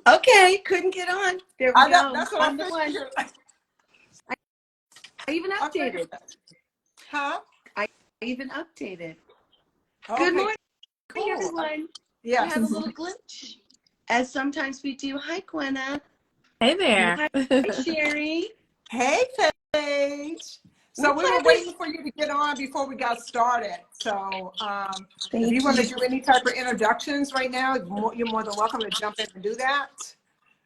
Okay, couldn't get on. There we I know, go. that's what I'm I the one. figured. I even I figured updated. that. Huh? I even updated. Good Okay, morning, cool. everyone. We Yes. had a little glitch, as sometimes we do. Hi, Gwenna. Hey there. Hi, Sherry. Hey, Paige. We're So we were plant-based. waiting for you to get on before we got started. So if you Thank want to you. do any type of introductions right now, you're more than welcome to jump in and do that.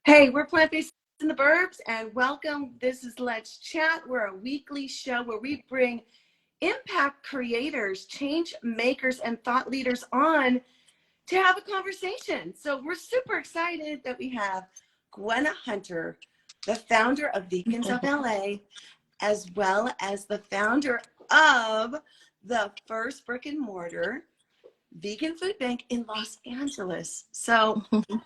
Hey, we're plant-based in the burbs, and welcome. This is Let's Chat. We're a weekly show where we bring impact creators, change makers, and thought leaders on to have a conversation. So we're super excited that we have Gwenna Hunter, the founder of Vegans of LA, as well as the founder of the first brick and mortar vegan food bank in Los Angeles. So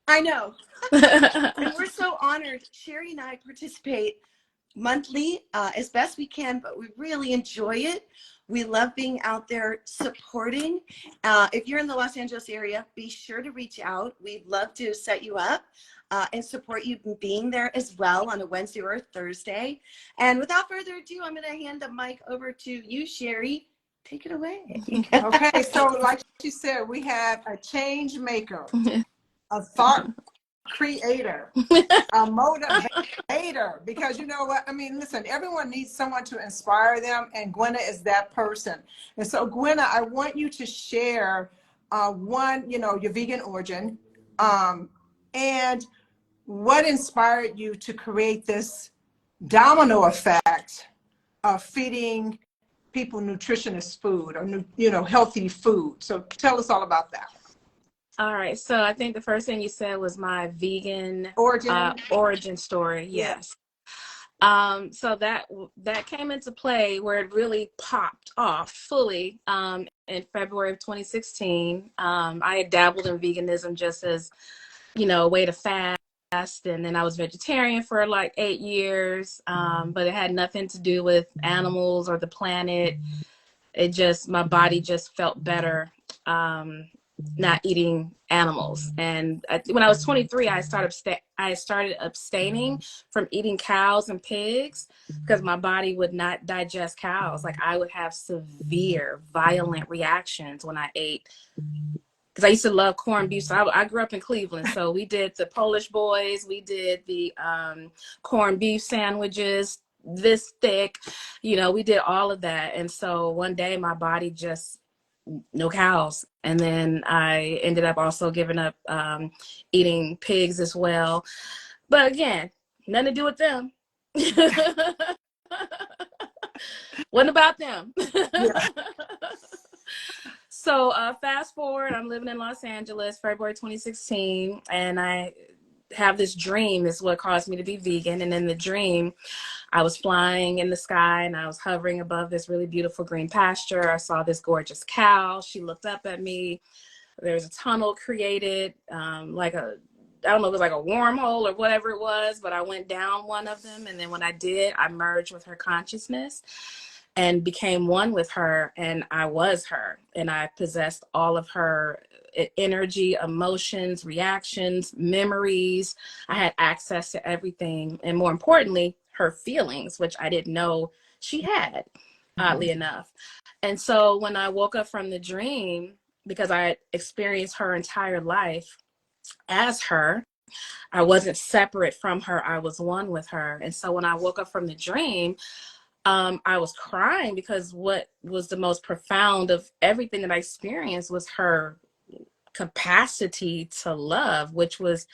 I know. And we're so honored. Sherry and I participate monthly as best we can, but we really enjoy it. We love being out there supporting. If you're in the Los Angeles area, be sure to reach out. We'd love to set you up and support you in being there as well on a Wednesday or a Thursday. And without further ado, I'm going to hand the mic over to you, Sherry. Take it away. Okay, so like you said, we have a change maker, a thought creator, a motivator, because you know what? I mean, listen, everyone needs someone to inspire them, and Gwenna is that person. And so, Gwenna, I want you to share your vegan origin, and what inspired you to create this domino effect of feeding people nutritious food or healthy food. So tell us all about that. All right. So I think the first thing you said was my vegan Origin. origin story. Yeah. Yes. So that came into play where it really popped off fully in February of 2016. I had dabbled in veganism just as, a way to fast. And then I was vegetarian for like 8 years. But it had nothing to do with animals or the planet. My body just felt better not eating animals. And when I was 23, I started abstaining from eating cows and pigs because my body would not digest cows. Like I would have severe, violent reactions when I ate. Because I used to love corned beef. So I grew up in Cleveland. So we did the Polish boys. We did the corned beef sandwiches this thick. We did all of that. And so one day my body just, no cows. And then I ended up also giving up eating pigs as well. But again, nothing to do with them. Wasn't about them. Yeah. So fast forward, I'm living in Los Angeles, February 2016, and I have this dream. Is what caused me to be vegan. And in the dream, I was flying in the sky and I was hovering above this really beautiful green pasture. I saw this gorgeous cow. She looked up at me. There was a tunnel created, I don't know, it was like a wormhole or whatever it was, but I went down one of them. And then when I did, I merged with her consciousness and became one with her, and I was her, and I possessed all of her energy, emotions, reactions, memories. I had access to everything, and more importantly, her feelings, which I didn't know she had, oddly enough. And so when I woke up from the dream, because I had experienced her entire life as her, I wasn't separate from her, I was one with her. And so when I woke up from the dream, I was crying because what was the most profound of everything that I experienced was her capacity to love, which was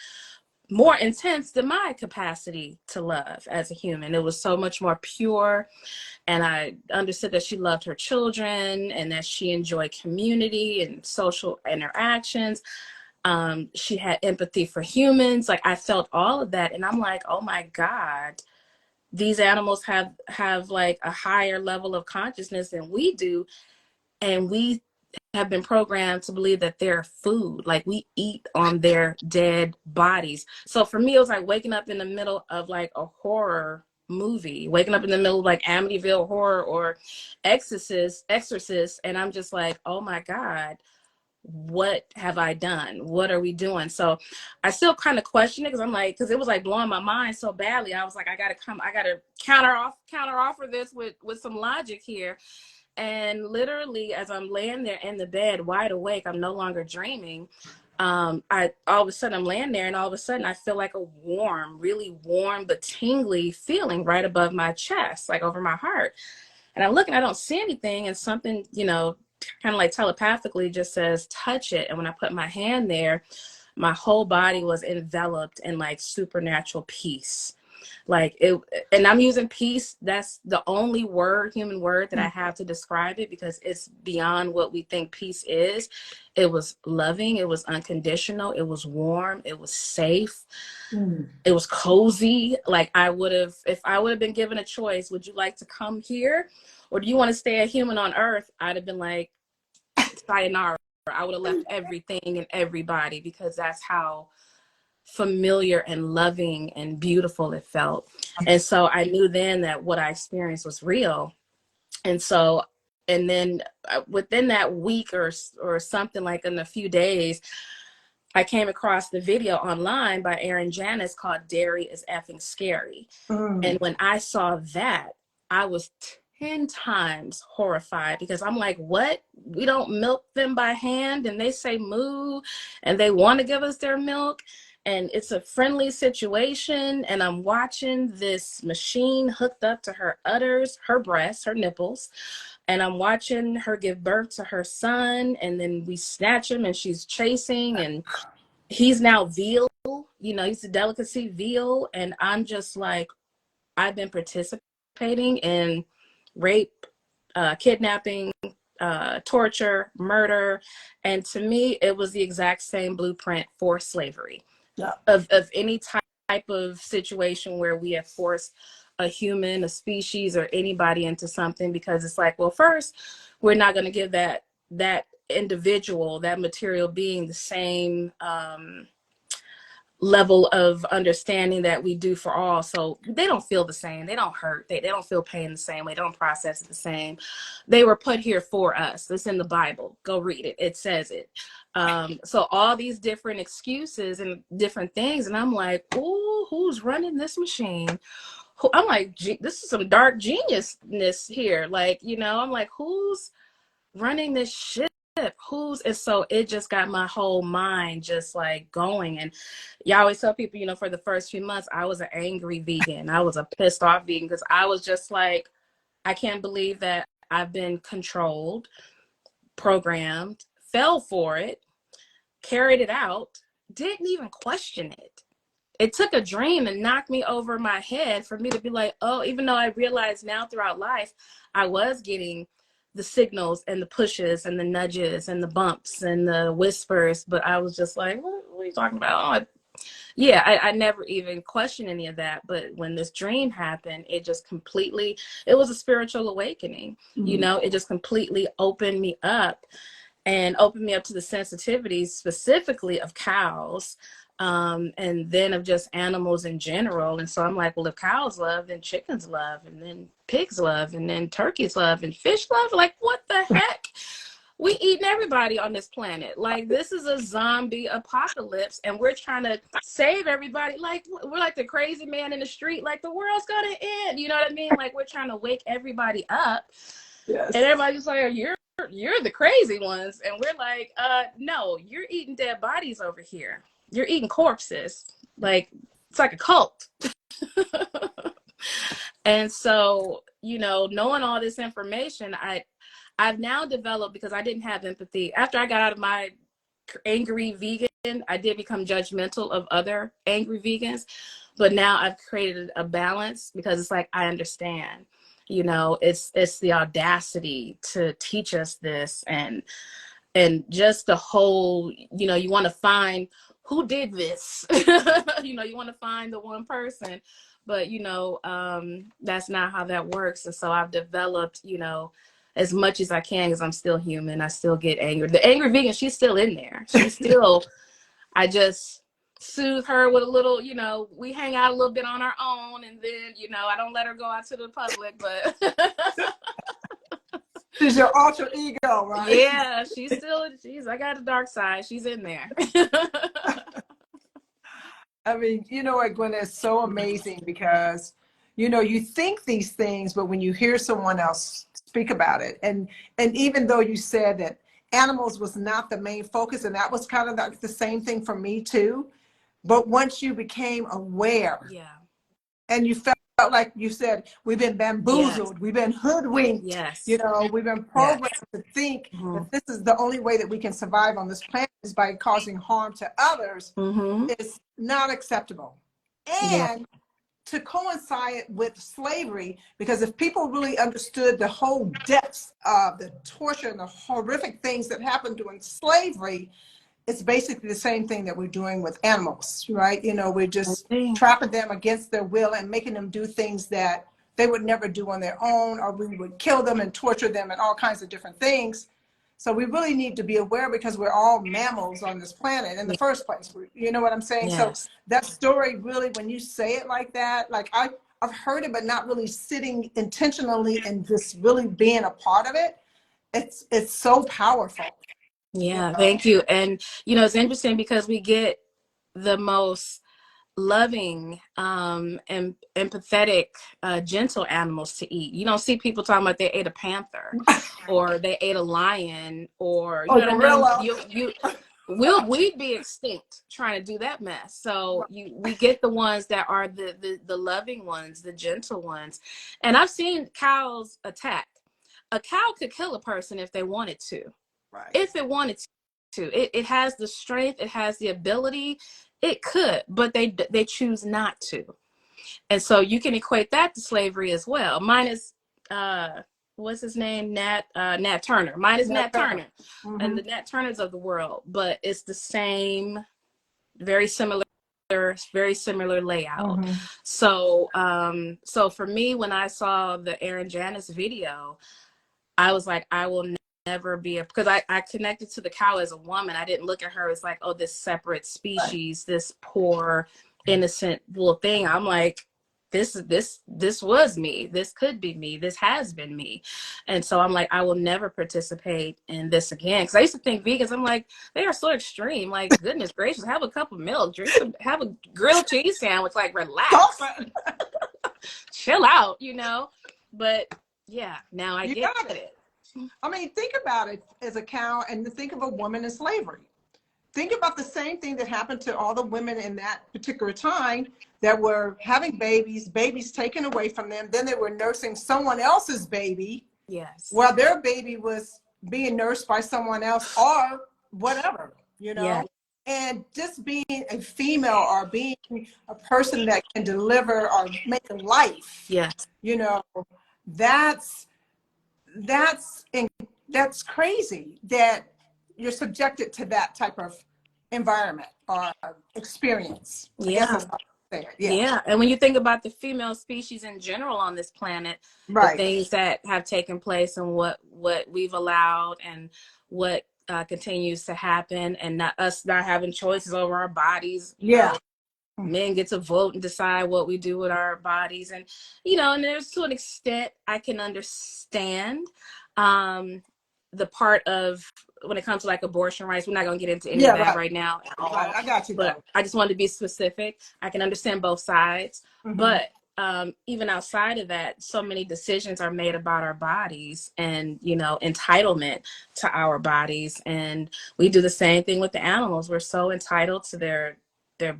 more intense than my capacity to love as a human. It was so much more pure. And I understood that she loved her children and that she enjoyed community and social interactions. She had empathy for humans. Like I felt all of that. And I'm like, oh my God, these animals have like a higher level of consciousness than we do, and we have been programmed to believe that they're food, like we eat on their dead bodies. So for me, it was like waking up in the middle of like a horror movie, waking up in the middle of like Amityville Horror or Exorcist, and I'm just like, oh my God, what have I done? What are we doing? So I still kind of question it, because I'm like, because it was like blowing my mind so badly. I was like, I gotta counter offer this with some logic here. And literally, as I'm laying there in the bed, wide awake, I'm no longer dreaming. I all of a sudden I'm laying there, and all of a sudden I feel like a warm, really warm but tingly feeling right above my chest, like over my heart. And I look and I don't see anything, and something, kind of like telepathically just says, touch it. And when I put my hand there, my whole body was enveloped in like supernatural peace. Like it, and I'm using peace. That's the only human word that I have to describe it, because it's beyond what we think peace is. It was loving. It was unconditional. It was warm. It was safe. It was cozy. Like if I would have been given a choice, would you like to come here, or do you want to stay a human on earth? I'd have been like, sayonara. I would have left everything and everybody, because that's how familiar and loving and beautiful it felt. And so I knew then that what I experienced was real. And so, and then within that week or something, like in a few days, I came across the video online by Aaron Janice called Dairy is Effing Scary. And when I saw that, I was 10 times horrified, because I'm like, what? We don't milk them by hand, and they say moo, and they want to give us their milk, and it's a friendly situation, and I'm watching this machine hooked up to her udders, her breasts, her nipples, and I'm watching her give birth to her son, and then we snatch him and she's chasing, and he's now veal, he's a delicacy, veal. And I'm just like, I've been participating in rape, kidnapping, torture, murder. And to me, it was the exact same blueprint for slavery. Yeah. Of any type of situation where we have forced a human, a species, or anybody into something, because it's like, well, first, we're not going to give that individual, that material being, the same level of understanding that we do for all. So they don't feel the same. They don't hurt. They don't feel pain the same way. They don't process it the same. They were put here for us. It's in the Bible. Go read it. It says it. So all these different excuses and different things. And I'm like, ooh, who's running this machine? I'm like, this is some dark geniusness here. Like, I'm like, who's running this shit? And so it just got my whole mind just like going. And y'all always tell people, for the first few months, I was an angry vegan. I was a pissed off vegan, because I was just like, I can't believe that I've been controlled, programmed, fell for it, carried it out, didn't even question it. It took a dream and knocked me over my head for me to be like, oh, even though I realize now throughout life, I was getting the signals and the pushes and the nudges and the bumps and the whispers, but I was just like, what are you talking about? I never even questioned any of that. But when this dream happened, it just completely, it was a spiritual awakening. It just completely opened me up and opened me up to the sensitivities specifically of cows, and then of just animals in general. And so I'm like, well, if cows love, then chickens love, and then pigs love, and then turkeys love, and fish love. Like, what the heck? We eating everybody on this planet. Like, this is a zombie apocalypse, and we're trying to save everybody. Like, we're like the crazy man in the street. Like, the world's gonna end. You know what I mean? Like, we're trying to wake everybody up. Yes. And everybody's like, you're the crazy ones. And we're like, no, you're eating dead bodies over here. You're eating corpses. Like, it's like a cult. And so, knowing all this information, I've now developed, because I didn't have empathy. After I got out of my angry vegan, I did become judgmental of other angry vegans. But now I've created a balance, because it's like, I understand. It's the audacity to teach us this, and just the whole, you want to find who did this. You want to find the one person, but that's not how that works. And so I've developed, as much as I can, because I'm still human. I still get angry. The angry vegan, she's still in there. She's still, I just soothe her with a little, we hang out a little bit on our own, and then, I don't let her go out to the public, but She's your alter ego, right? Yeah, I got a dark side. She's in there. I mean, you know what, Gwen, it's so amazing because, you know, you think these things, but when you hear someone else speak about it, and even though you said that animals was not the main focus, and that was kind of like the same thing for me too, but once you became aware Yeah. and you felt like you said, we've been bamboozled, Yes. we've been hoodwinked, you Yes. know, we've been Yes. programmed to think Mm-hmm. that this is the only way that we can survive on this planet is by causing harm to others. Mm-hmm. Is not acceptable. Yeah. And to coincide with slavery, because if people really understood the whole depths of the torture and the horrific things that happened during slavery, it's basically the same thing that we're doing with animals, right? You know, we're just Okay. trapping them against their will and making them do things that they would never do on their own, or we would kill them and torture them and all kinds of different things. So we really need to be aware because we're all mammals on this planet in the Yeah. first place. You know what I'm saying? So Yes. that story really, when you say it like that, like I've heard it, but not really sitting intentionally and just really being a part of it. It's so powerful. You Yeah. know? Thank you. And it's interesting because we get the most loving and empathetic gentle animals to eat. You don't see people talking about they ate a panther or they ate a lion, or you Or know what I mean. gorilla. We'd be extinct trying to do that mess. So we get the ones that are the loving ones, the gentle ones. And I've seen cows attack. A cow could kill a person if they wanted to, Right. if it wanted to. It has the strength, it has the ability. It could, but they choose not to. And so you can equate that to slavery as well. Mine is what's his name? Nat Turner. Mine is Nat Turner. And Mm-hmm. the Nat Turners of the world, but it's the same, very similar layout. Mm-hmm. So for me, when I saw the Aaron Janice video, I was like, I will never be because I connected to the cow as a woman. I didn't look at her as like, oh, this separate Right. species, this poor, innocent little thing. I'm like, this was me. This could be me. This has been me. And so I'm like, I will never participate in this again. Because I used to think vegans, I'm like, they are so extreme. Like, goodness gracious, have a cup of milk, have a grilled cheese sandwich, like Stop relax, it. chill out. But yeah, now I You get got it. it. I mean, think about it as a cow and think of a woman in slavery. Think about the same thing that happened to all the women in that particular time that were having babies taken away from them. Then they were nursing someone else's baby Yes. while their baby was being nursed by someone else or whatever, you Yeah. know? And just being a female or being a person that can deliver or make a life, Yes. you know, that's that's that's crazy that you're subjected to that type of environment or experience. I guess Yeah. that's how I say it. Yeah. Yeah. And when you think about the female species in general on this planet, the Right. things that have taken place and what we've allowed and what continues to happen, and us not having choices over our bodies, Yeah. men get to vote and decide what we do with our bodies. And and there's, to an extent, I can understand the part of when it comes to like abortion rights. We're not going to get into any of Yeah. that Right. right now at Right. all, I got you but though. I just wanted to be specific. I can understand both sides. Mm-hmm. But even outside of that, so many decisions are made about our bodies and entitlement to our bodies. And we do the same thing with the animals. We're so entitled to their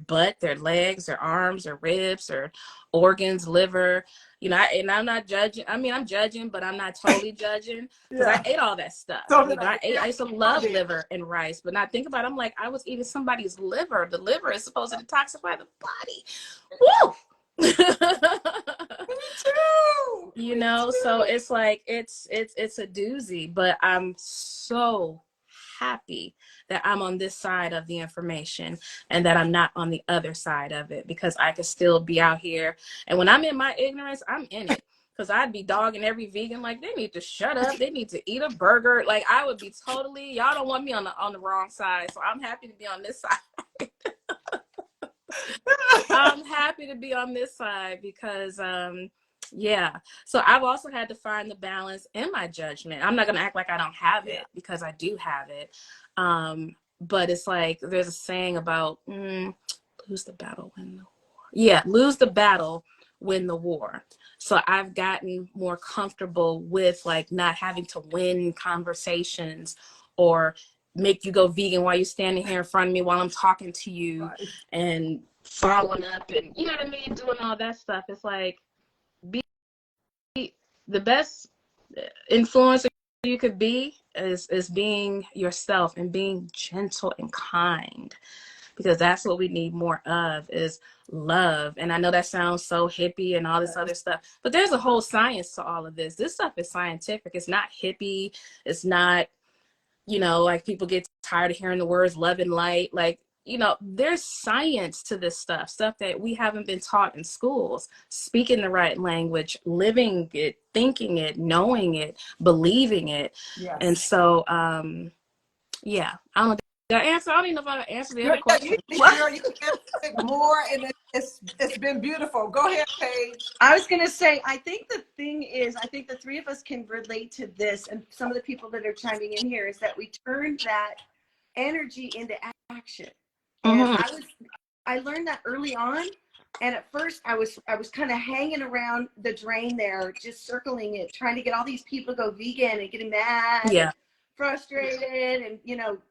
butt, their legs, their arms, their ribs, their organs, liver. And I'm not judging. I mean, I'm judging, but I'm not totally judging because I Yeah. ate all that stuff. So did I. I Yeah, used to I love did. liver and rice, but not think about it. I'm like, I was eating somebody's liver. The liver is supposed to detoxify the body. Woo! Me too. Me So too. it's like it's a doozy, but I'm so happy that I'm on this side of the information and that I'm not on the other side of it, because I could still be out here. And when I'm in my ignorance, I'm in it. Because I'd be dogging every vegan like, they need to shut up. They need to eat a burger. Like, I would be totally, y'all don't want me on the wrong side. So I'm happy to be on this side. I'm happy to be on this side because Yeah. So I've also had to find the balance in my judgment. I'm not going to act like I don't have Yeah. it, because I do have it. But it's like there's a saying about lose the battle, win the war. Yeah, lose the battle, win the war. So I've gotten more comfortable with like not having to win conversations or make you go vegan while you're standing here in front of me while I'm talking to you, Right. and following up and, you know what I mean, doing all that stuff. It's like, be the best influencer you could be is being yourself and being gentle and kind, because that's what we need more of, is love. And I know that sounds so hippie and all this other stuff, but there's a whole science to all of this. This stuff is scientific. It's not hippie. It's not, like people get tired of hearing the words love and light. Like, there's science to this stuff that we haven't been taught in schools. Speaking the right language, living it, thinking it, knowing it, believing it. And Yes. so, yeah, I don't know. Did I answer? I don't even know if I answered the other Girl, question. girl, you answered it more, and it's been beautiful. Go ahead, Paige. I was going to say, I think the thing is, I think the three of us can relate to this, and some of the people that are chiming in here, is that we turn that energy into action. And Mm-hmm. I learned that early on. And at first I was kind of hanging around the drain there, just circling it, trying to get all these people to go vegan and getting mad Yeah. and frustrated and,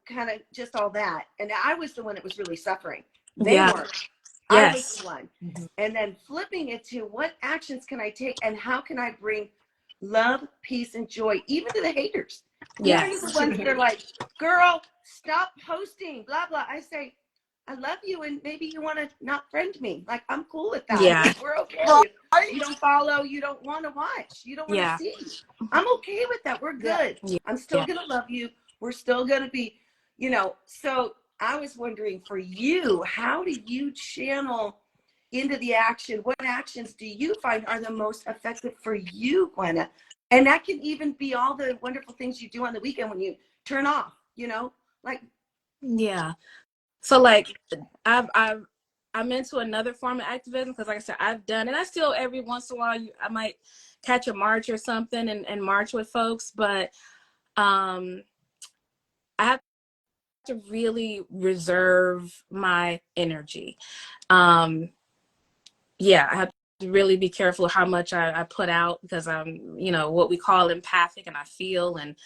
kind of just all that. And I was the one that was really suffering. They Yeah. weren't. I was Yes. the one. Mm-hmm. And then flipping it to what actions can I take and how can I bring love, peace, and joy, even to the haters, even to the Yes. ones that are like, girl, stop posting, blah, blah. I say, I love you, and maybe you want to not friend me. Like, I'm cool with that. Yeah. We're okay. Right. You don't follow, you don't want to watch, you don't want to Yeah. see. I'm okay with that. We're Yeah. good. Yeah. I'm still going to love you. We're still going to be, So I was wondering, for you, how do you channel into the action? What actions do you find are the most effective for you, Gwenna? And that can even be all the wonderful things you do on the weekend when you turn off, like. Yeah. So like I'm into another form of activism, because like I said, I've done, and I still every once in a while I might catch a march or something and march with folks, but I have to really reserve my energy. Yeah, I have to really be careful how much I put out, because I'm, what we call empathic, and I feel, and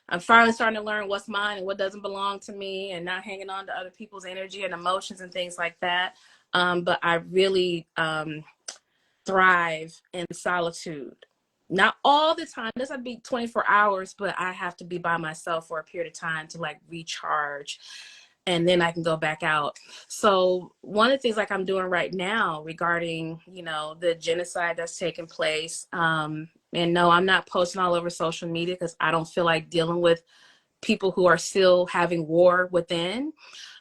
I'm finally starting to learn what's mine and what doesn't belong to me, and not hanging on to other people's energy and emotions and things like that. But I really thrive in solitude. Not all the time. This would be 24 hours, but I have to be by myself for a period of time to like recharge. And then I can go back out. So one of the things like I'm doing right now regarding, the genocide that's taking place. And no, I'm not posting all over social media, because I don't feel like dealing with people who are still having war within.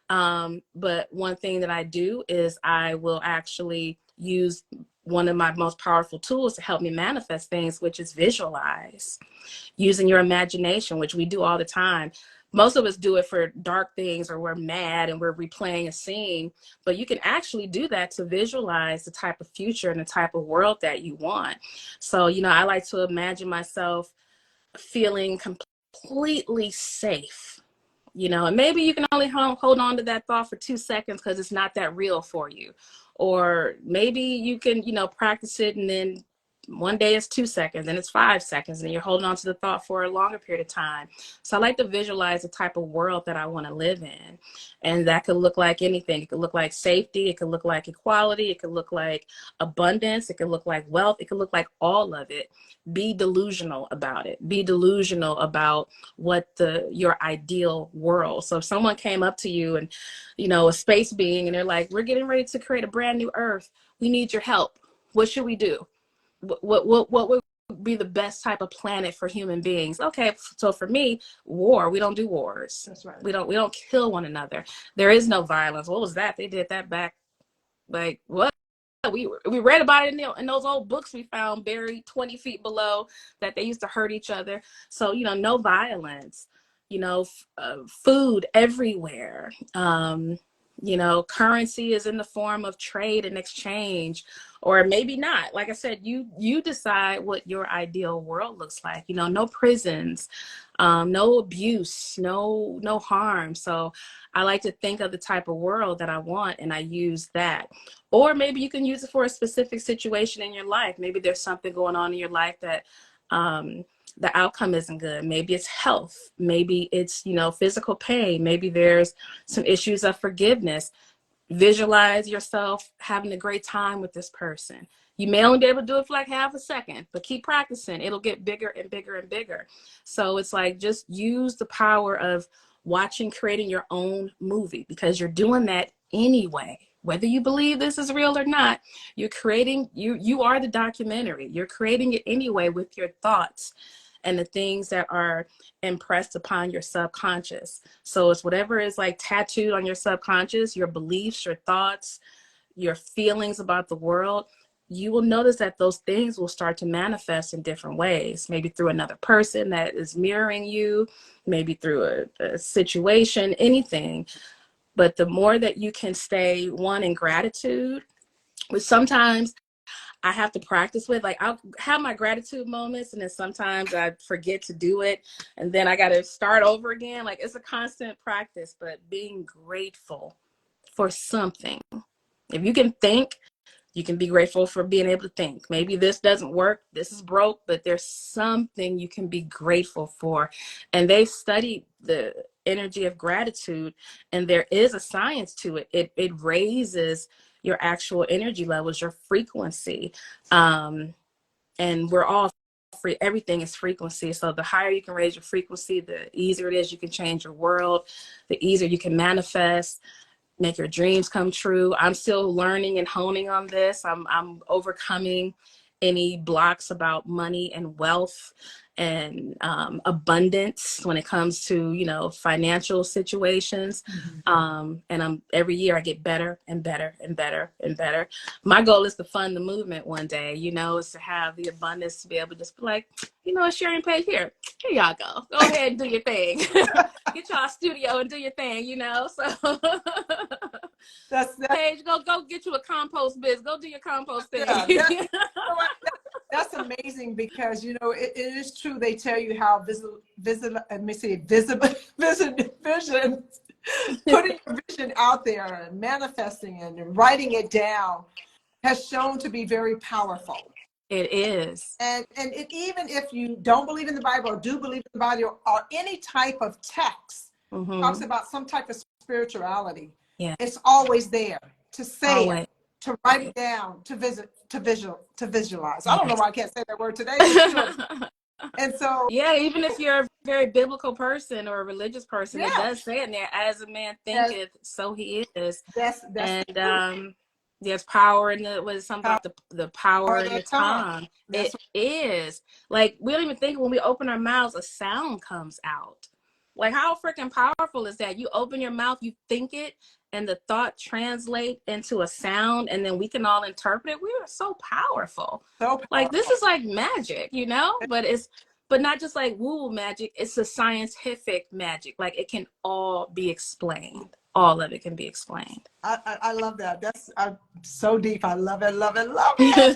But one thing that I do is I will actually use one of my most powerful tools to help me manifest things, which is visualize, using your imagination, which we do all the time. Most of us do it for dark things, or we're mad and we're replaying a scene, but you can actually do that to visualize the type of future and the type of world that you want. So, I like to imagine myself feeling completely safe, and maybe you can only hold on to that thought for 2 seconds because it's not that real for you. Or maybe you can, practice it, and then one day it's 2 seconds and it's 5 seconds, and you're holding on to the thought for a longer period of time. So I like to visualize the type of world that I want to live in. And that could look like anything. It could look like safety. It could look like equality. It could look like abundance. It could look like wealth. It could look like all of it. Be delusional about it. Be delusional about what your ideal world. So if someone came up to you and, a space being, and they're like, we're getting ready to create a brand new earth. We need your help. What should we do? What would be the best type of planet for human beings? Okay, so for me, war. We don't do wars. That's right. We don't kill one another. There is no violence. What was that? They did that back, like, what? We read about it in those old books we found buried 20 feet below, that they used to hurt each other. So, no violence, food everywhere. You know, currency is in the form of trade and exchange, or maybe not. Like I said, you decide what your ideal world looks like. You know, no prisons, no abuse, no harm. So I like to think of the type of world that I want, and I use that. Or maybe you can use it for a specific situation in your life. Maybe there's something going on in your life that the outcome isn't good. Maybe it's health. Maybe it's, you know, physical pain. Maybe there's some issues of forgiveness. Visualize yourself having a great time with this person. You may only be able to do it for like half a second, but keep practicing. It'll get bigger and bigger and bigger. So it's like, just use the power of watching, creating your own movie, because you're doing that anyway. Whether you believe this is real or not, you're creating, you are the documentary. You're creating it anyway with your thoughts and the things that are impressed upon your subconscious. So it's whatever is like tattooed on your subconscious, your beliefs, your thoughts, your feelings about the world. You will notice that those things will start to manifest in different ways, maybe through another person that is mirroring you, maybe through a situation, anything. But the more that you can stay, one, in gratitude, which sometimes I have to practice with. Like, I'll have my gratitude moments, and then sometimes I forget to do it, and then I got to start over again. Like, it's a constant practice, but being grateful for something. If you can think, you can be grateful for being able to think. Maybe this doesn't work, this is broke, but there's something you can be grateful for. And they've studied the energy of gratitude, and there is a science to it. It raises your actual energy levels, your frequency. And we're all free. Everything is frequency. So the higher you can raise your frequency, the easier it is you can change your world, the easier you can manifest, make your dreams come true. I'm still learning and honing on this. I'm overcoming any blocks about money and wealth and abundance when it comes to, you know, financial situations. And every year I get better and better and better and better. My goal is to fund the movement one day, you know, is to have the abundance to be able to just be like, you know, a sharing page here y'all go ahead and do your thing. Get y'all a studio and do your thing, you know. So That's Paige, go get you a compost biz. Go do your compost thing. yeah, that's amazing, because you know it is true. They tell you how visible. Let me see, visible vision. Putting your vision out there and manifesting it and writing it down has shown to be very powerful. It is. And even if you don't believe in the Bible or do believe in the Bible, or any type of text talks about some type of spirituality, Yeah. it's always there to say Always. it, to write it down, to visualize. I don't know why I can't say that word today. And so, yeah, even if you're a very biblical person or a religious person, it yeah, does say in there, as a man thinketh, so he is. that's And there's power in the, what is something about the power in the tongue. tongue. That's It is. Like, we don't even think when we open our mouths, a sound comes out. Like, how freaking powerful is that? You open your mouth, you think it, and the thought translate into a sound, and then we can all interpret it. We are so powerful. so Like, this powerful. is like magic, you know? But not just like woo magic. It's a scientific magic. Like, it can all be explained. All of it can be explained. I love that. That's so deep. I love it, love it, love it.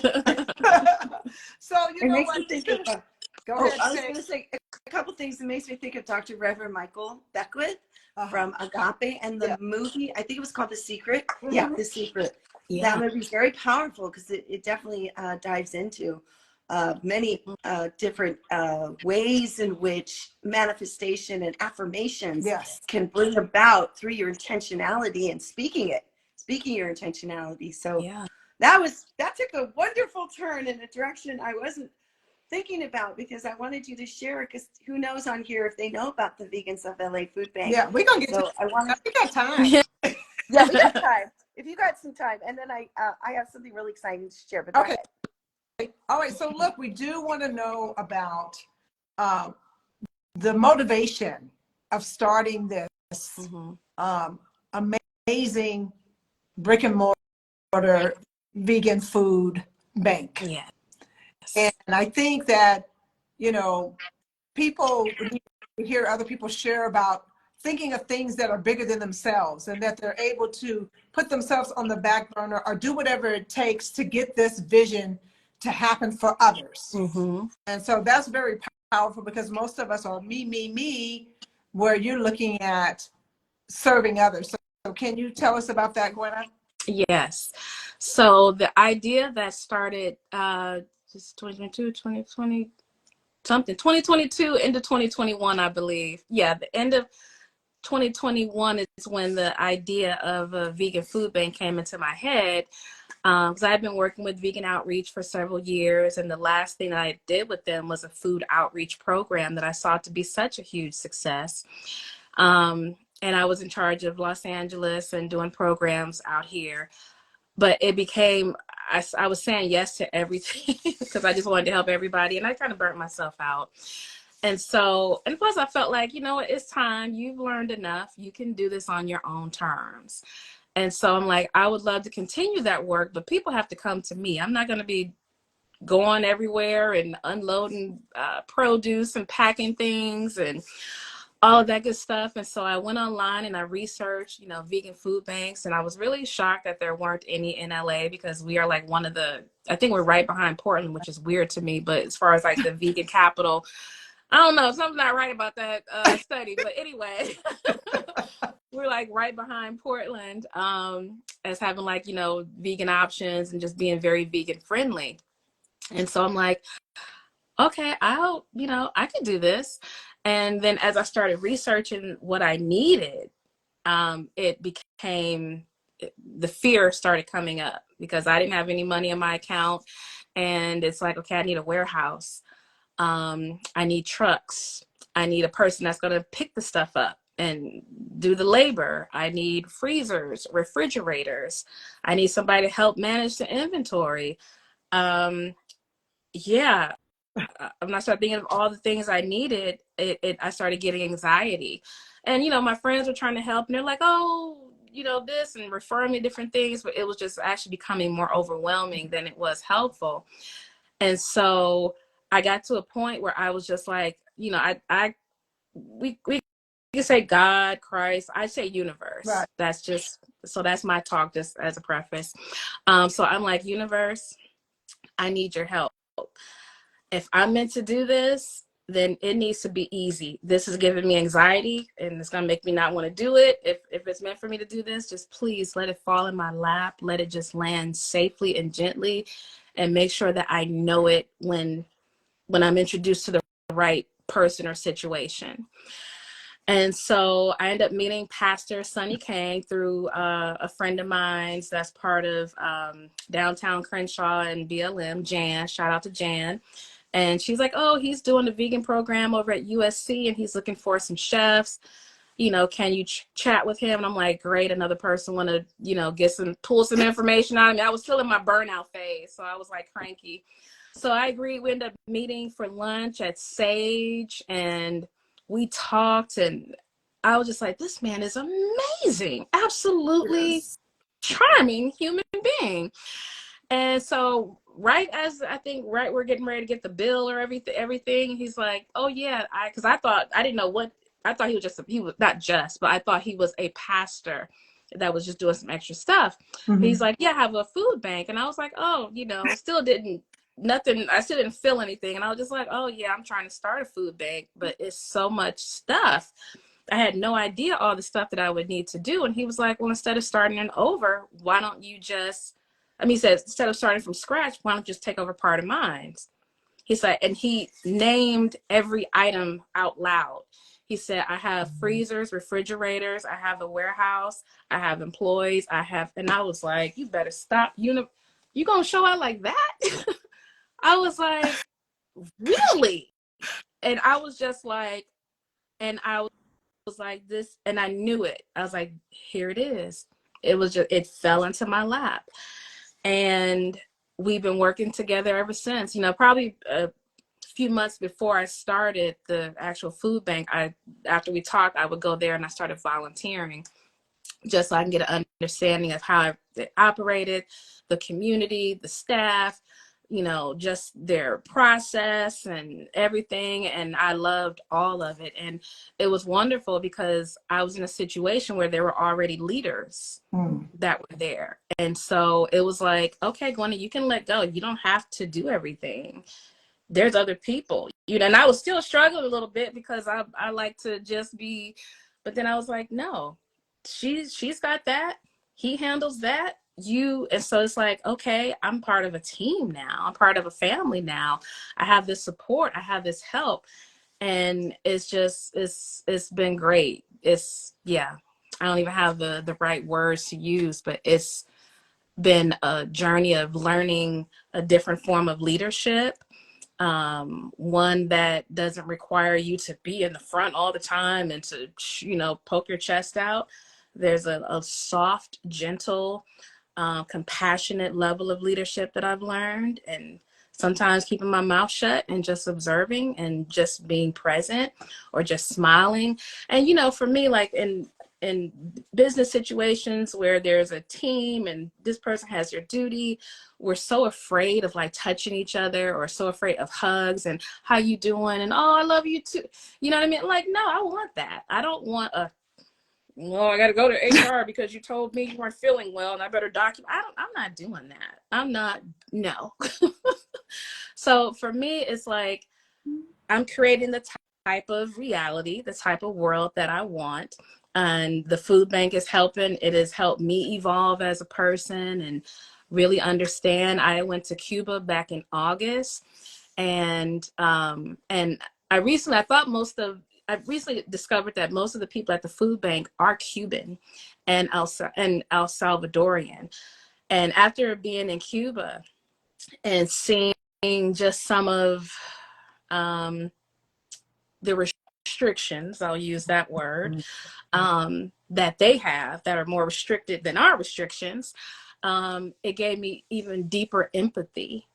So you It know makes what? me think of, Go oh, ahead, I was say. going to say a couple things that makes me think of Dr. Reverend Michael Beckwith from Agape, and the movie, I think it was called The Secret. Yeah, The Secret. Yeah. That movie is very powerful because it definitely dives into many different ways in which manifestation and affirmations can bring about through your intentionality and speaking your intentionality. So Yeah. that took a wonderful turn in a direction I wasn't thinking about, because I wanted you to share it, because who knows on here if they know about the Vegans of LA Food Bank. Yeah, we're gonna get so to, I wanted. We got time. Yeah, we got time. If you got some time, and then I have something really exciting to share. But go ahead. All right. So look, we do want to know about the motivation of starting this amazing brick and mortar vegan food bank. Yeah. And I think that, you know, people hear other people share about thinking of things that are bigger than themselves, and that they're able to put themselves on the back burner or do whatever it takes to get this vision to happen for others. Mm-hmm. And so that's very powerful, because most of us are me, where you're looking at serving others. So can you tell us about that, Gwenna? Yes. So the idea that started just 2022, 2020, something, 2022 into 2021, I believe. Yeah, the end of 2021 is when the idea of a vegan food bank came into my head, because I've been working with vegan outreach for several years, and the last thing I did with them was a food outreach program that I saw to be such a huge success. And I was in charge of Los Angeles and doing programs out here, but it became, I was saying yes to everything because I just wanted to help everybody, and I kind of burnt myself out. And so, and plus I felt like, you know what, it's time. You've learned enough. You can do this on your own terms. And so I'm like, I would love to continue that work, but people have to come to me. I'm not going to be going everywhere and unloading produce and packing things and all of that good stuff. And so I went online and I researched, you know, vegan food banks. And I was really shocked that there weren't any in LA, because we are like one of the, I think we're right behind Portland, which is weird to me. But as far as like the vegan capital, I don't know, something's not right about that study. But anyway, we're like right behind Portland as having like, you know, vegan options and just being very vegan friendly. And so I'm like, okay, I could do this. And then as I started researching what I needed, it became, the fear started coming up because I didn't have any money in my account. And it's like, okay, I need a warehouse. I need trucks. I need a person that's going to pick the stuff up and do the labor. I need freezers, refrigerators. I need somebody to help manage the inventory. Yeah, when I started thinking of all the things I needed, I started getting anxiety. And, you know, my friends were trying to help and they're like, oh, you know, this, and referring me different things, but it was just actually becoming more overwhelming than it was helpful. And so I got to a point where I was just like, you know, we can say God, Christ, I say universe. Right. That's my talk, just as a preface. So I'm like, universe, I need your help. If I'm meant to do this, then it needs to be easy. This is giving me anxiety and it's gonna make me not want to do it. If it's meant for me to do this, just please let it fall in my lap. Let it just land safely and gently, and make sure that I know it when I'm introduced to the right person or situation. And so I ended up meeting Pastor Sonny Kang through a friend of mine's that's part of Downtown Crenshaw and BLM, Jan. Shout out to Jan. And she's like, oh, he's doing a vegan program over at USC and he's looking for some chefs. You know, can you chat with him? And I'm like, great, another person want to, you know, pull some information out of me. I was still in my burnout phase, so I was like cranky. So I agreed. We ended up meeting for lunch at Sage, and we talked, and I was just like, this man is amazing, absolutely Yes. charming human being. And so we're getting ready to get the bill or everything. He's like, oh yeah, because I thought, I didn't know what, I thought he was not just, but I thought he was a pastor that was just doing some extra stuff. Mm-hmm. He's like, yeah, I have a food bank. And I was like, oh, you know, I still didn't feel anything. And I was just like, oh yeah, I'm trying to start a food bank, but it's so much stuff. I had no idea all the stuff that I would need to do. And he was like, well, instead of starting it over, why don't you just, he said, instead of starting from scratch, why don't you just take over part of mine? He's like, and he named every item out loud. He said, I have freezers, refrigerators, I have a warehouse, I have employees, and I was like, you better stop. You gonna show out like that? I was like, really? And I was just like, and I was like this, and I knew it. I was like, here it is. It fell into my lap. And we've been working together ever since. You know, probably a few months before I started the actual food bank, after we talked, I would go there and I started volunteering just so I can get an understanding of how it operated, the community, the staff, you know, just their process and everything. And I loved all of it. And it was wonderful because I was in a situation where there were already leaders that were there. And so it was like, okay, Gwenna, you can let go. You don't have to do everything. There's other people, you know, and I was still struggling a little bit because I like to just be, but then I was like, no, she's got that. He handles that. And so it's like, okay, I'm part of a team now. I'm part of a family now. I have this support. I have this help. And it's just, it's been great. Yeah, I don't even have the right words to use, but it's been a journey of learning a different form of leadership, one that doesn't require you to be in the front all the time and to, you know, poke your chest out. There's a soft, gentle, compassionate level of leadership that I've learned, and sometimes keeping my mouth shut and just observing and just being present or just smiling. And, you know, for me, like in business situations where there's a team and this person has your duty, we're so afraid of like touching each other, or so afraid of hugs and how you doing and, oh, I love you too. You know what I mean? Like, no, I want that. I don't want a, well, I got to go to HR because you told me you weren't feeling well and I better document. I'm not doing that. No. So for me, it's like, I'm creating the type of reality, the type of world that I want. And the food bank is helping. It has helped me evolve as a person and really understand. I went to Cuba back in August, and I recently discovered that most of the people at the food bank are Cuban and El Salvadorian. And after being in Cuba and seeing just some of the restrictions, I'll use that word, that they have that are more restricted than our restrictions, it gave me even deeper empathy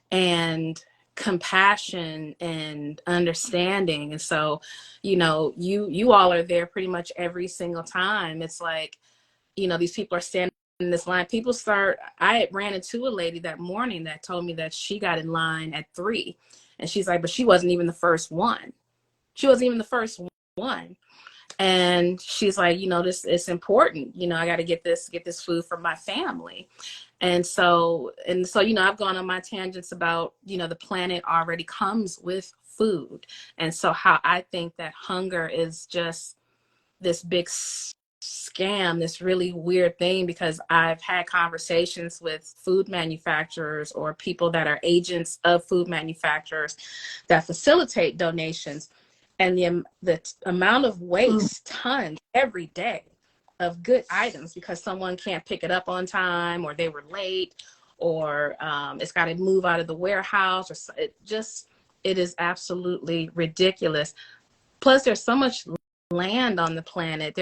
and compassion and understanding. And so, you know, you all are there pretty much every single time. It's like, you know, these people are standing in this line. I ran into a lady that morning that told me that she got in line at 3, and she's like, but she wasn't even the first one. She wasn't even the first one. And she's like, you know, this is important. You know, I got to get this food for my family. And so, you know, I've gone on my tangents about, you know, the planet already comes with food. And so how I think that hunger is just this big scam, this really weird thing, because I've had conversations with food manufacturers or people that are agents of food manufacturers that facilitate donations. And the amount of waste, tons every day of good items because someone can't pick it up on time, or they were late, or it's got to move out of the warehouse, or it is absolutely ridiculous. Plus, there's so much land on the planet.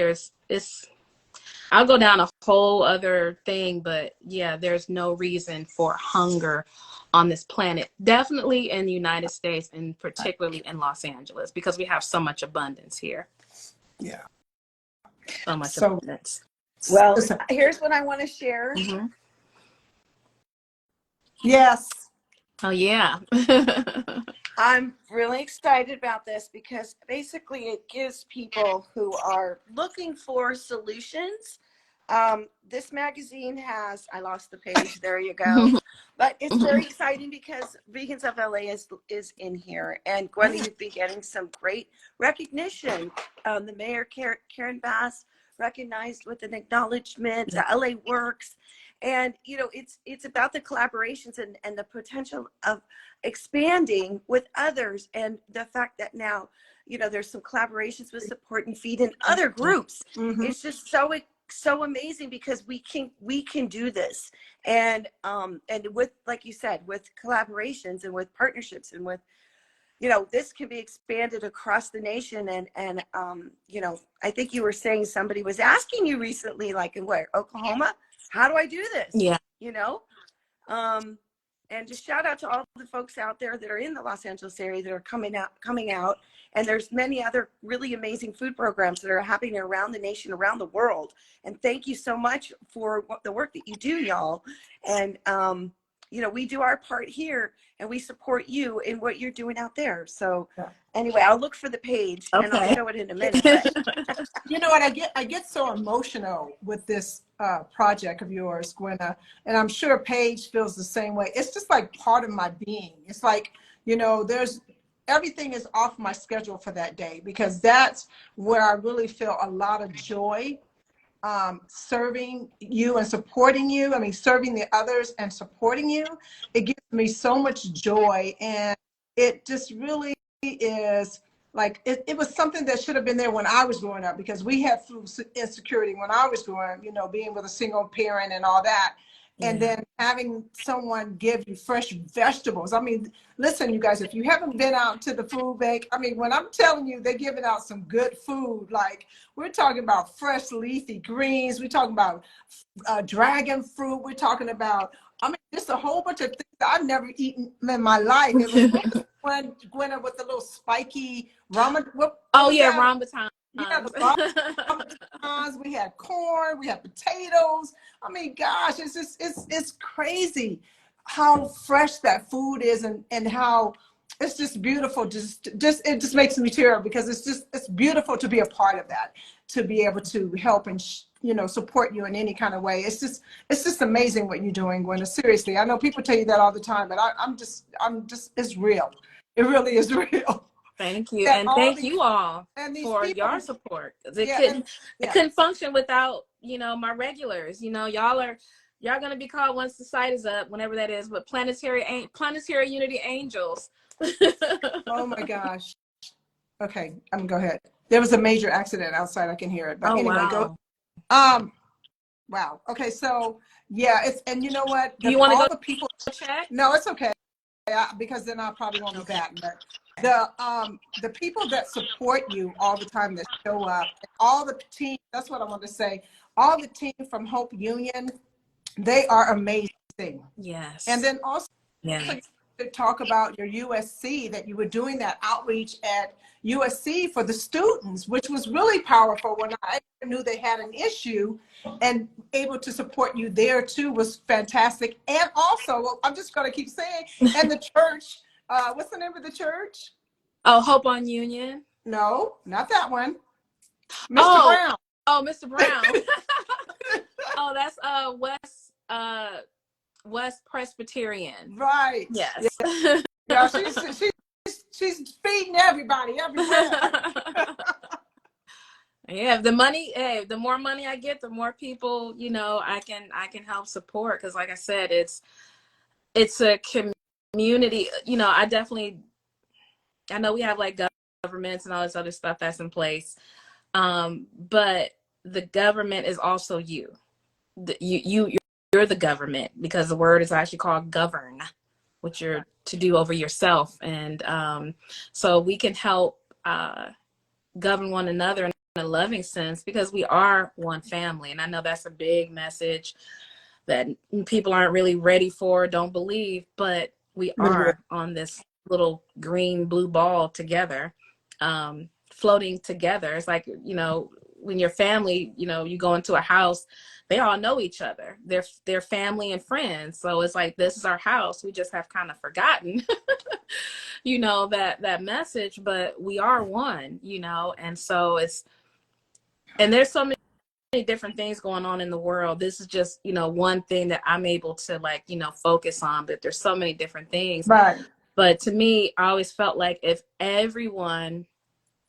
I'll go down a whole other thing, but yeah, there's no reason for hunger on this planet. Definitely in the United States, and particularly in Los Angeles, because we have so much abundance here. Yeah. So much abundance. Well, here's what I want to share. Mm-hmm. Yes. Oh, yeah. I'm really excited about this because basically it gives people who are looking for solutions. This magazine has, I lost the page, there you go. But it's very exciting because Vegans of LA is in here. And Gwenna, you've been getting some great recognition. The mayor, Karen Bass, recognized with an acknowledgement, LA Works. And, you know, it's about the collaborations and the potential of expanding with others, and the fact that now, you know, there's some collaborations with Support and Feed and other groups. It's just so amazing because we can do this, and with, like you said, with collaborations and with partnerships and with, you know, this can be expanded across the nation. And you know, I think you were saying somebody was asking you recently, like in where, Oklahoma, how do I do this? Yeah. You know, and just shout out to all the folks out there that are in the Los Angeles area that are coming out. And there's many other really amazing food programs that are happening around the nation, around the world. And thank you so much for the work that you do, y'all. And you know, we do our part here and we support you in what you're doing out there. So Yeah. anyway, I'll look for the page and I'll Okay. show it in a minute. But You know what? I get so emotional with this project of yours, Gwenna, and I'm sure Paige feels the same way. It's just like part of my being. It's like, you know, there's everything is off my schedule for that day because that's where I really feel a lot of joy, serving you and supporting you. I mean, serving the others and supporting you. It gives me so much joy, and it just really is like it was something that should have been there when I was growing up because we had food insecurity when I was growing up, you know, being with a single parent and all that. And Yeah. then having someone give you fresh vegetables. I mean, listen, you guys, if you haven't been out to the food bank, I mean, when I'm telling you they're giving out some good food, like we're talking about fresh leafy greens, we're talking about dragon fruit, we're talking about, I mean, just a whole bunch of things I've never eaten in my life. It was one Gwenna with the little spiky ramen. What Oh was yeah, that? rambutan. Yeah, the ramen. We had corn. We had potatoes. I mean, gosh, it's just it's crazy how fresh that food is, and how it's just beautiful. Just it just makes me tear up because it's beautiful to be a part of that, to be able to help and you know, support you in any kind of way. It's just amazing what you're doing, Gwenna. Seriously, I know people tell you that all the time, but I'm just it's real. It really is real. Thank you, That and all thank these you all and these for people your who, support. 'Cause yeah, and it yeah. couldn't function without, you know, my regulars. You know, y'all gonna be called once the site is up, whenever that is. But planetary unity angels. Oh my gosh. Okay, go ahead. There was a major accident outside. I can hear it, but Oh anyway, go. wow. Um, wow. Okay, so yeah, it's and you know what? Do you want to All go the people. check? No, it's okay. Because then I probably won't be Okay. back. But the people that support you all the time that show up, and all the team. That's what I want to say. All the team from Hope Union, they are amazing. And Yes. then also Yeah. to talk about your USC, that you were doing that outreach at USC for the students, which was really powerful when I knew they had an issue, and able to support you there too was fantastic. And also, well, I'm just going to keep saying, and the church, what's the name of the church? Oh, Hope on Union. No, not that one. Mr. Oh, Brown. Mr. Brown. Oh, that's West Presbyterian. Right. Yeah, Yes. yeah, she's feeding everybody everywhere. Yeah, the money, hey, the more money I get, the more people, you know, I can help support. Because like I said, it's a community, you know. I know we have like governments and all this other stuff that's in place. But the government is also you. You're the government, because the word is actually called govern, which you're to do over yourself. And so we can help govern one another in a loving sense, because we are one family. And I know that's a big message that people aren't really ready for, don't believe, but we are on this little green blue ball together, floating together. It's like, you know, when your family, you know, you go into a house, they all know each other. They're family and friends. So it's like, this is our house. We just have kind of forgotten, you know, that message, but we are one, you know. And so and there's so many different things going on in the world. This is just, you know, one thing that I'm able to, like, you know, focus on, but there's so many different things. Right. But to me, I always felt like if everyone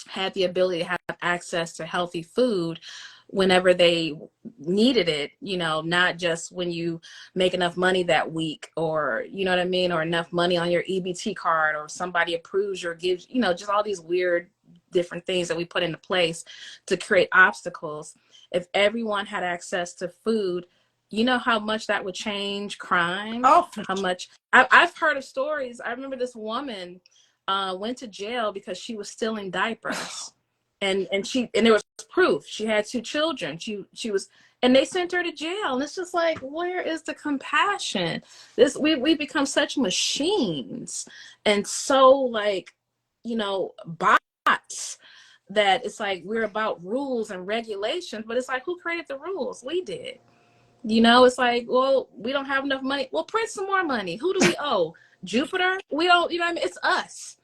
had the ability to have access to healthy food whenever they needed it, you know, not just when you make enough money that week, or, you know what I mean, or enough money on your EBT card, or somebody approves or gives, you know, just all these weird different things that we put into place to create obstacles. If everyone had access to food, you know how much that would change crime, Oh, how much I've heard of stories. I remember this woman went to jail because she was stealing diapers, and there was proof. She had 2 children. She was, and they sent her to jail. And it's just like, where is the compassion? We become such machines, and so, like, you know, bots, that it's like we're about rules and regulations, but it's like, who created the rules? We did. You know, it's like, well, we don't have enough money. Well, print some more money. Who do we owe? Jupiter? We don't, you know what I mean? It's us.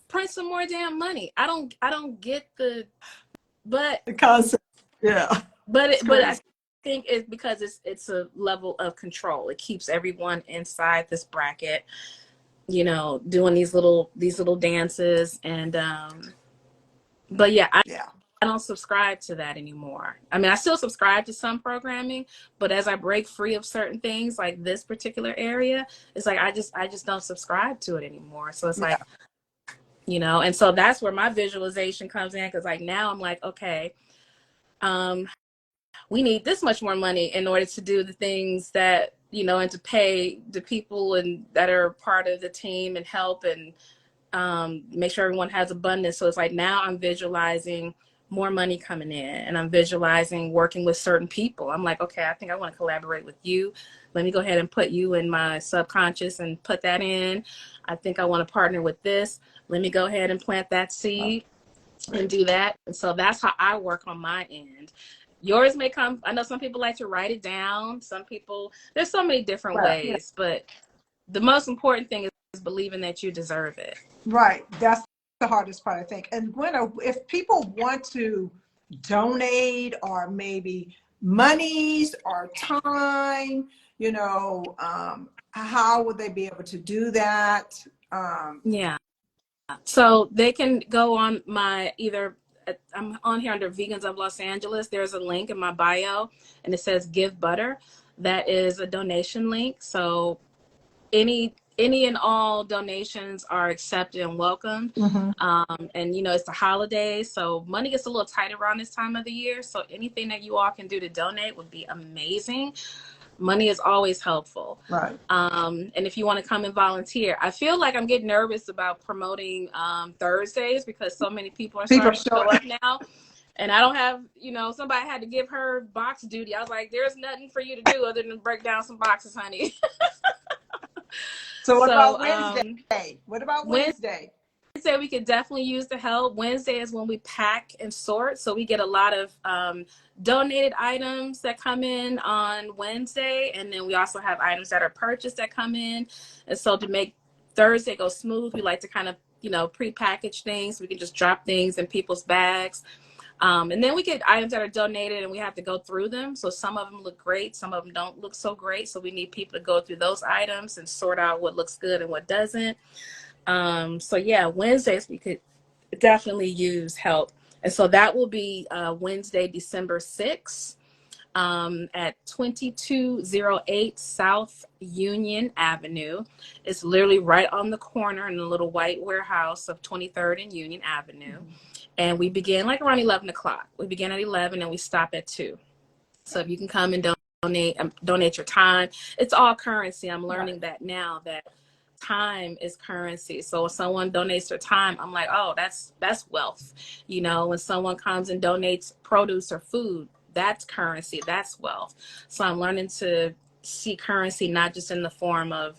Print some more damn money. I don't get but the concept. Yeah. but I think it's because it's a level of control. It keeps everyone inside this bracket, you know, doing these little dances. And but yeah, I don't subscribe to that anymore. I mean, I still subscribe to some programming, but as I break free of certain things like this particular area, it's like I just don't subscribe to it anymore. So it's like, you know, and so that's where my visualization comes in, because like now I'm like, okay, we need this much more money in order to do the things that, you know, and to pay the people and that are part of the team and help and make sure everyone has abundance. So it's like now I'm visualizing more money coming in, and I'm visualizing working with certain people. I'm like, okay, I think I want to collaborate with you. Let me go ahead and put you in my subconscious and put that in. I think I want to partner with this. Let me go ahead and plant that seed and do that. And so that's how I work on my end. Yours may come, I know some people like to write it down. Some people, there's so many different ways, but the most important thing is believing that you deserve it. Right. That's the hardest part, I think. And Gwenna, if people want to donate, or maybe monies or time, you know, how would they be able to do that? Yeah. So they can go on my I'm on here under Vegans of Los Angeles. There's a link in my bio and it says Give Butter. That is a donation link. So any and all donations are accepted and welcomed. And you know, it's the holidays, so money gets a little tight around this time of the year. So anything that you all can do to donate would be amazing. Money is always helpful. Right. And if you want to come and volunteer, I feel like I'm getting nervous about promoting Thursdays because so many people are starting to show up now. And I don't have, you know, somebody had to give her box duty. I was like, there's nothing for you to do other than break down some boxes, honey. So what about Wednesday? What about Wednesday? Wednesday, we could definitely use the help. Wednesday is when we pack and sort. So we get a lot of donated items that come in on Wednesday. And then we also have items that are purchased that come in. And so to make Thursday go smooth, we like to kind of, you know, pre-package things. We can just drop things in people's bags. And then we get items that are donated and we have to go through them. So some of them look great. Some of them don't look so great. So we need people to go through those items and sort out what looks good and what doesn't. So yeah, Wednesdays we could definitely use help. And so that will be Wednesday, December 6th at 2208 South Union Avenue. It's literally right on the corner in the little white warehouse of 23rd and Union Avenue. And we begin like around 11 o'clock. We begin at 11 and we stop at 2. So if you can come and donate your time, it's all currency. I'm learning that now, that time is currency. So if someone donates their time, I'm like, oh, that's wealth. You know, when someone comes and donates produce or food, that's currency, that's wealth. So I'm learning to see currency not just in the form of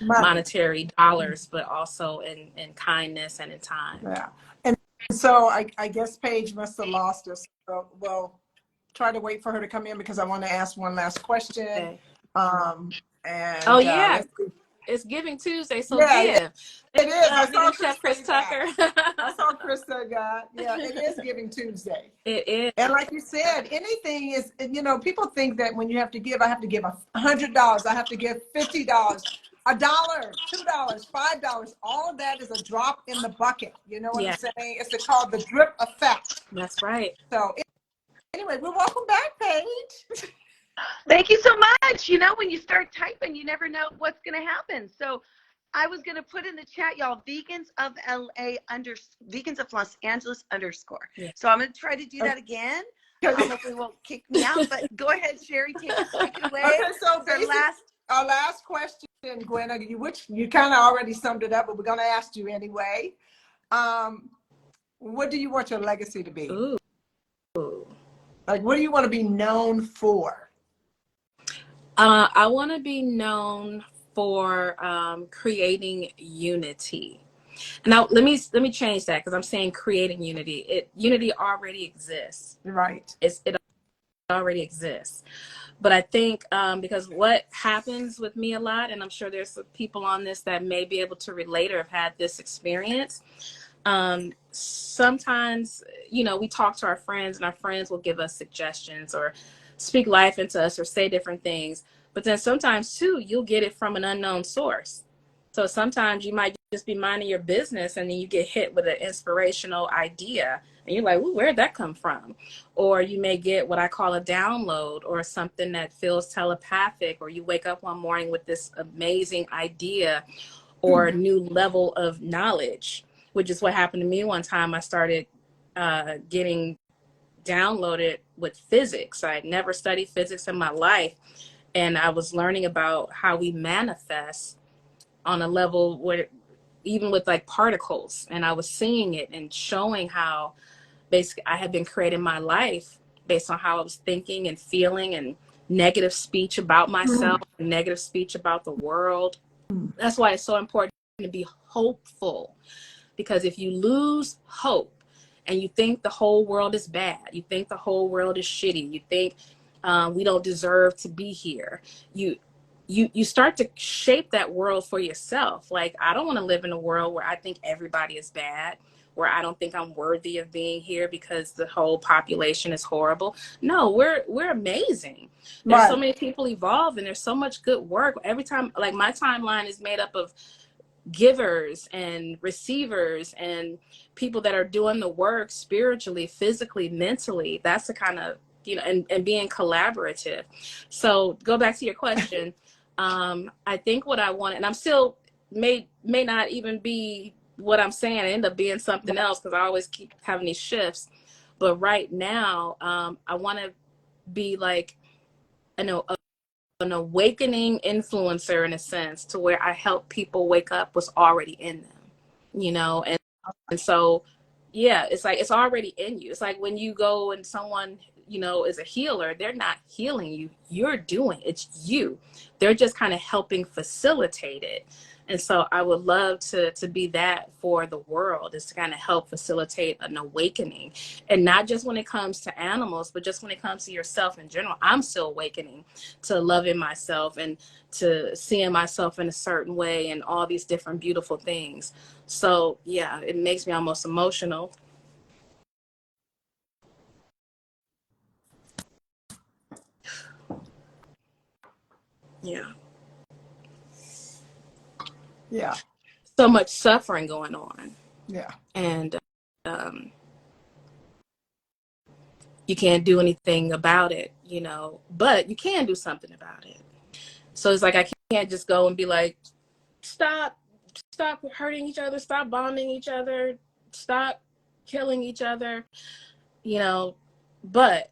monetary dollars, but also in kindness and in time. Yeah. And so I guess Paige must have lost us. So we'll try to wait for her to come in because I want to ask one last question. Okay. And oh yeah, it's Giving Tuesday, so yeah, it is. I saw Chris Tucker. I saw Krista got. Yeah, it is Giving Tuesday. It is. And like you said, anything is. You know, people think that when you have to give, I have to give $100. I have to give $50, $1, $2, $5. All of that is a drop in the bucket. You know what I'm saying? It's called the drip effect. That's right. So anyway, we're welcome back, Paige. Thank you so much. You know, when you start typing, you never know what's going to happen. So I was going to put in the chat, y'all, Vegans of Los Angeles _. Yeah. So I'm going to try to do that again. Hopefully won't kick me out, but go ahead, Sherry, take it away. Okay, so our last question, Gwenna, which you kind of already summed it up, but we're going to ask you anyway. What do you want your legacy to be? Ooh. Like, what do you want to be known for? I want to be known for creating unity. Now, let me change that, because I'm saying creating unity. Unity already exists. Right. It already exists. But I think because what happens with me a lot, and I'm sure there's some people on this that may be able to relate or have had this experience. Sometimes, you know, we talk to our friends and our friends will give us suggestions or speak life into us or say different things. But then sometimes too, you'll get it from an unknown source. So sometimes you might just be minding your business and then you get hit with an inspirational idea and you're like, "Ooh, where'd that come from?" Or you may get what I call a download or something that feels telepathic, or you wake up one morning with this amazing idea or a new level of knowledge, which is what happened to me one time. I started getting downloaded with physics. I had never studied physics in my life. And I was learning about how we manifest on a level where even with like particles. And I was seeing it and showing how basically I had been creating my life based on how I was thinking and feeling, and negative speech about myself, and negative speech about the world. That's why it's so important to be hopeful, because if you lose hope and you think the whole world is bad, you think the whole world is shitty, you think we don't deserve to be here, you start to shape that world for yourself. Like, I don't want to live in a world where I think everybody is bad, where I don't think I'm worthy of being here because the whole population is horrible. No, we're amazing. There's so many people evolve and there's so much good work. Every time, like, my timeline is made up of givers and receivers and people that are doing the work spiritually, physically, mentally. That's the kind of, you know, and being collaborative. So go back to your question. I think what I want, and I'm still may not even be what I'm saying, I end up being something else because I always keep having these shifts. But right now, I want to be like, I know, an awakening influencer in a sense, to where I help people wake up what's already in them, you know? And so, yeah, it's like, it's already in you. It's like when you go and someone, you know, is a healer, they're not healing you, you're doing it. It's you. They're just kind of helping facilitate it. And so I would love to be that for the world, is to kind of help facilitate an awakening. And not just when it comes to animals, but just when it comes to yourself in general. I'm still awakening to loving myself and to seeing myself in a certain way and all these different beautiful things. So yeah, it makes me almost emotional. Yeah. Yeah. So much suffering going on. Yeah. And you can't do anything about it, you know, but you can do something about it. So it's like, I can't just go and be like, stop hurting each other, stop bombing each other, stop killing each other, you know, but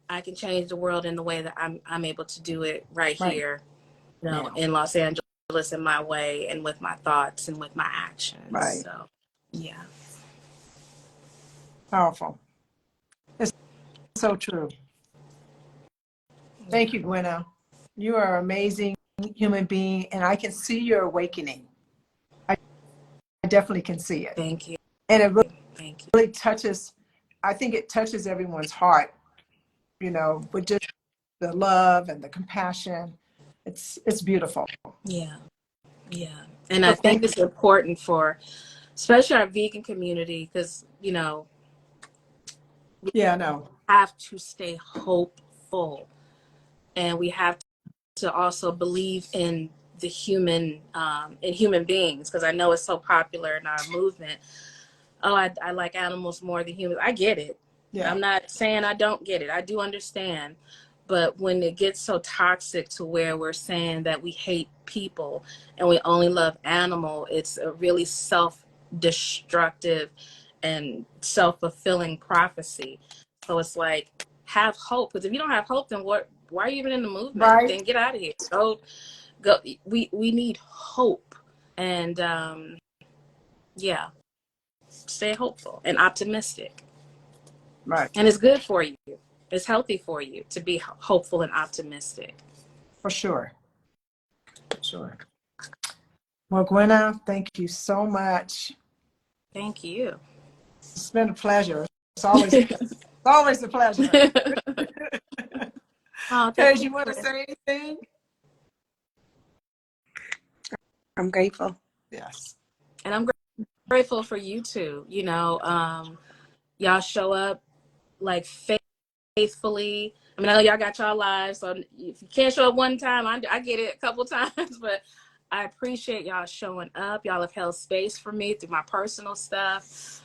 I can change the world in the way that I'm able to do it right here, you know, in Los Angeles, in my way and with my thoughts and with my actions. So, yeah. Powerful. It's so true. Thank you, Gwenna. You are an amazing human being, and I can see your awakening. I definitely can see it. Thank you. And it Thank you. really touches, I think it touches everyone's heart, you know, with just the love and the compassion. It's beautiful. Yeah. Yeah. And I think it's important for, especially our vegan community, because, you know, we have to stay hopeful, and we have to also believe in the human, in human beings, because I know it's so popular in our movement. Oh, I like animals more than humans. I get it. Yeah. I'm not saying I don't get it. I do understand. But when it gets so toxic to where we're saying that we hate people and we only love animal, it's a really self-destructive and self-fulfilling prophecy. So it's like, have hope. Because if you don't have hope, then why are you even in the movement? Right. Then get out of here. Go. We need hope. And yeah, stay hopeful and optimistic. Right. And it's good for you. It's healthy for you to be hopeful and optimistic. For sure. For sure. Well, Gwenna, thank you so much. Thank you. It's been a pleasure. It's always a pleasure. Oh, thank Paige, you. you want to say anything? I'm grateful. Yes. And I'm grateful for you too. You know, y'all show up like faithfully. I mean, I know y'all got y'all lives, so if you can't show up one time, I get it a couple times, but I appreciate y'all showing up. Y'all have held space for me through my personal stuff.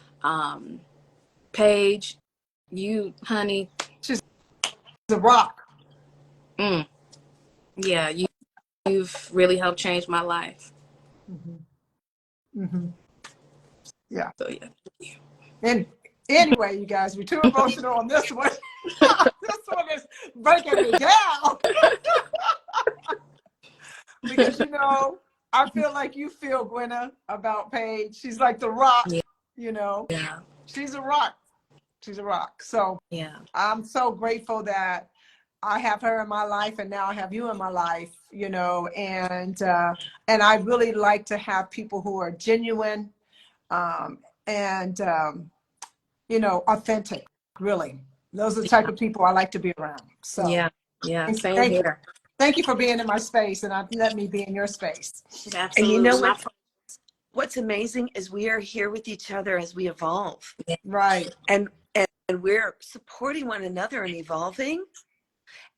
Paige, you, honey, She's a rock. Yeah, you've really helped change my life. Mm-hmm. Mm-hmm. Yeah. So yeah. And anyway, you guys, we're too emotional on this one. This one is breaking me down. Because, you know, I feel like you feel, Gwenna, about Paige. She's like the rock, Yeah. you know. Yeah. She's a rock. She's a rock. So Yeah. I'm so grateful that I have her in my life, and now I have you in my life, you know, and I really like to have people who are genuine, and you know, authentic, really. Those are the type of people I like to be around. So Yeah. Yeah. Same thank you. here. Thank you for being in my space, and let me be in your space. Absolutely. And you know what's amazing is we are here with each other as we evolve. Yeah. Right. And we're supporting one another and evolving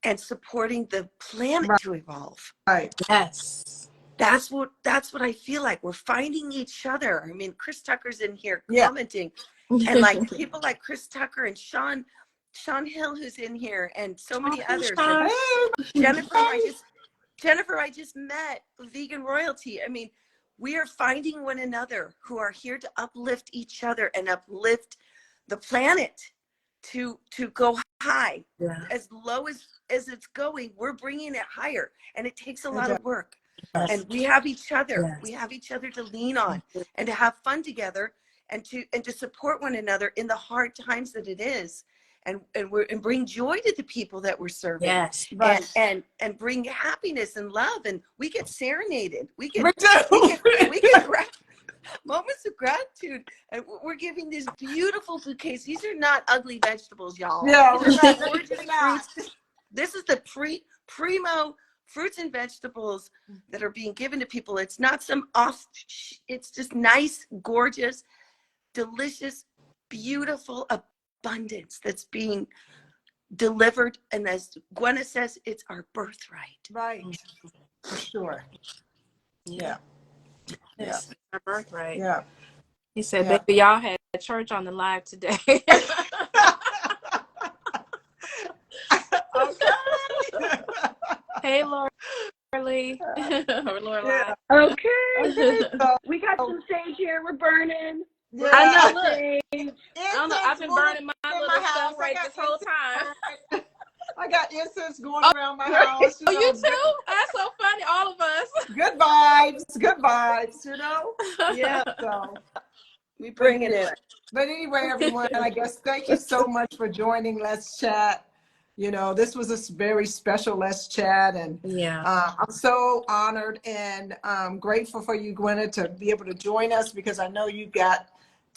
and supporting the planet to evolve. Right. Yes. That's what I feel like. We're finding each other. I mean, Chris Tucker's in here commenting, and like people like Chris Tucker and Sean Hill, who's in here, and so many others. And Jennifer, I just met Vegan Royalty. I mean, we are finding one another who are here to uplift each other and uplift the planet to go high. Yeah. As low as it's going, we're bringing it higher, and it takes a lot of work. Yes. And we have each other. Yes. We have each other to lean on and to have fun together, and to support one another in the hard times that it is, and bring joy to the people that we're serving. Yes. Right. And bring happiness and love. And we get serenaded. We get moments of gratitude, and we're giving these beautiful bouquets. These are not ugly vegetables, y'all. Yeah, These are gorgeous fruits. This is the primo fruits and vegetables that are being given to people. It's not some it's just nice, gorgeous, delicious, beautiful abundance that's being delivered. And as Gwenna says, it's our birthright. Right. For sure. Yeah. Yes. Our birthright. Yeah. He said, baby, y'all had church on the live today. Okay. Hey, Lorelei. Yeah. Okay. So, We got some sage here. We're burning. yeah. I know. Look, I don't know. I've been burning my little stuff right this whole time. I got incense going around my house. Oh, you too? That's so funny. All of us. Good vibes, you know? Yeah. So We bring it in. But anyway, everyone, I guess thank you so much for joining Let's Chat. You know, this was a very special Let's Chat, and I'm so honored and grateful for you, Gwenna, to be able to join us, because I know you got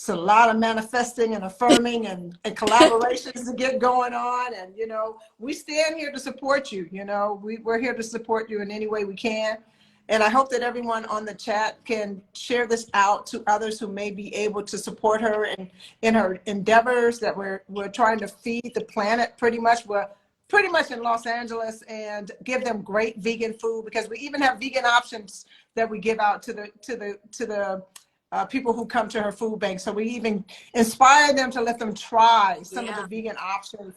a lot of manifesting and affirming and collaborations to get going on. And, you know, we stand here to support you. You know, we're here to support you in any way we can. And I hope that everyone on the chat can share this out to others who may be able to support her in her endeavors, that we're trying to feed the planet pretty much. We're pretty much in Los Angeles, and give them great vegan food, because we even have vegan options that we give out to the people who come to her food bank. So we even inspire them to let them try some of the vegan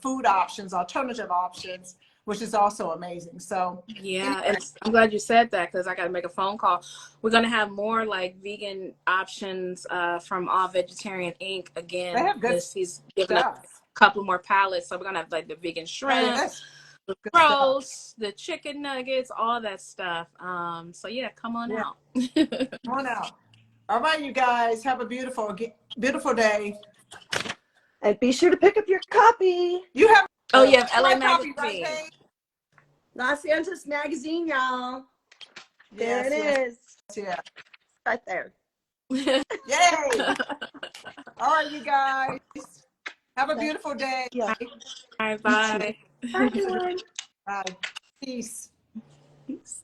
food options, alternative options, which is also amazing. So anyway. I'm glad you said that, because I got to make a phone call. We're going to have more like vegan options from All Vegetarian Inc. again. They have good He's giving us a couple more palettes. So we're going to have like the vegan shrimp, the roast, the chicken nuggets, all that stuff. So yeah, come on out. Come on out. All right, you guys, have a beautiful day. And be sure to pick up your copy. You have LA Magazine. Right, Los Angeles Magazine, y'all. There it is. Yeah. Right there. Yay. All right, you guys. Have a beautiful day. Yeah. Bye. Bye. Bye, everyone. Bye. Peace. Peace.